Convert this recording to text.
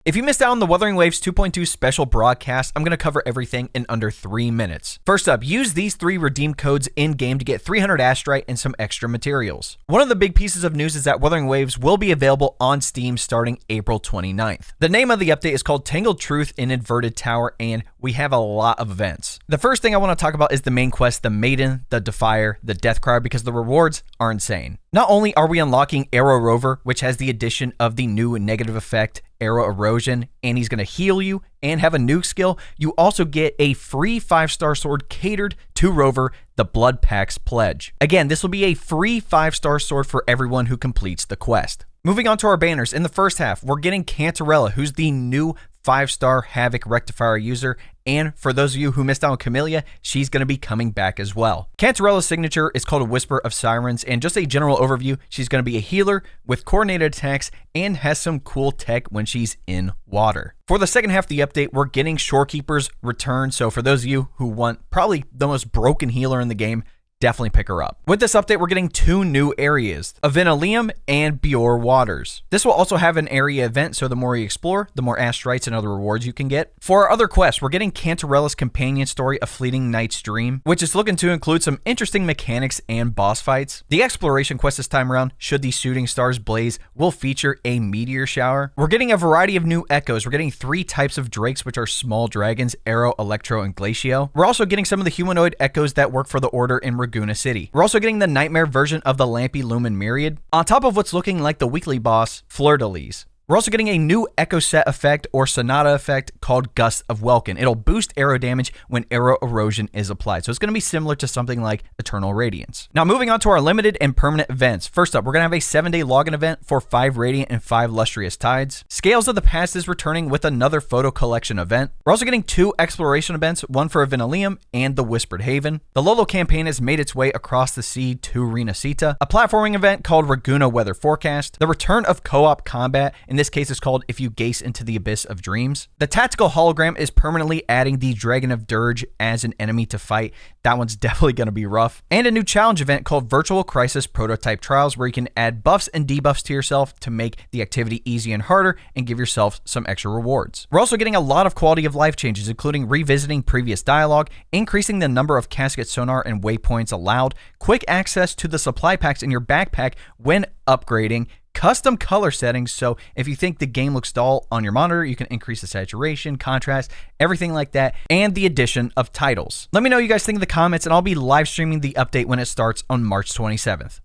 If you missed out on the Wuthering Waves 2.2 special broadcast, I'm going to cover everything in under 3 minutes. First up, use these 3 redeem codes in-game to get 300 Astrite and some extra materials. One of the big pieces of news is that Wuthering Waves will be available on Steam starting April 29th. The name of the update is called Tangled Truth in Inverted Tower, and we have a lot of events. The first thing I want to talk about is the main quest, the Maiden, the Defier, the Deathcry, because the rewards are insane. Not only are we unlocking Arrow Rover, which has the addition of the new negative effect, Arrow Erosion, and he's going to heal you and have a nuke skill, you also get a free 5-star sword catered to Rover, the Blood Pack's Pledge. Again, this will be a free 5-star sword for everyone who completes the quest. Moving on to our banners, in the first half, we're getting Cantarella, who's the new 5-star Havoc Rectifier user, and for those of you who missed out on Camellia, she's going to be coming back as well. Cantarella's signature is called a Whisper of Sirens, and just a general overview, she's going to be a healer with coordinated attacks and has some cool tech when she's in water. For the second half of the update, we're getting Shorekeeper's Return, so for those of you who want probably the most broken healer in the game, definitely pick her up. With this update, we're getting 2 new areas, Avenalium and Bior Waters. This will also have an area event, so the more you explore, the more Astrites and other rewards you can get. For our other quests, we're getting Cantarella's companion story, A Fleeting Night's Dream, which is looking to include some interesting mechanics and boss fights. The exploration quest this time around, Should These Shooting Stars Blaze, will feature a meteor shower. We're getting a variety of new echoes. We're getting 3 types of drakes, which are small dragons, Arrow, Electro, and Glacio. We're also getting some of the humanoid echoes that work for the Order in Raguna City. We're also getting the nightmare version of the Lampy Lumen Myriad, on top of what's looking like the weekly boss, Fleur-de-Lis. We're also getting a new Echo Set effect or Sonata effect called Gust of Welkin. It'll boost arrow damage when arrow erosion is applied. So it's going to be similar to something like Eternal Radiance. Now moving on to our limited and permanent events. First up, we're going to have a 7-day login event for 5 Radiant and 5 Lustrous Tides. Scales of the Past is returning with another photo collection event. We're also getting 2 exploration events, one for Avenalium and the Whispered Haven. The Lolo campaign has made its way across the sea to Renacita. A platforming event called Raguna Weather Forecast. The return of co-op combat, in this case is called If You Gaze Into the Abyss of Dreams. The tactical hologram is permanently adding the Dragon of Dirge as an enemy to fight. That one's definitely going to be rough. And a new challenge event called Virtual Crisis Prototype Trials, where you can add buffs and debuffs to yourself to make the activity easy and harder and give yourself some extra rewards. We're also getting a lot of quality of life changes, including revisiting previous dialogue, increasing the number of casket sonar and waypoints allowed, quick access to the supply packs in your backpack when upgrading, custom color settings, so if you think the game looks dull on your monitor, you can increase the saturation, contrast, everything like that, and the addition of titles. Let me know what you guys think in the comments, and I'll be live streaming the update when it starts on March 27th.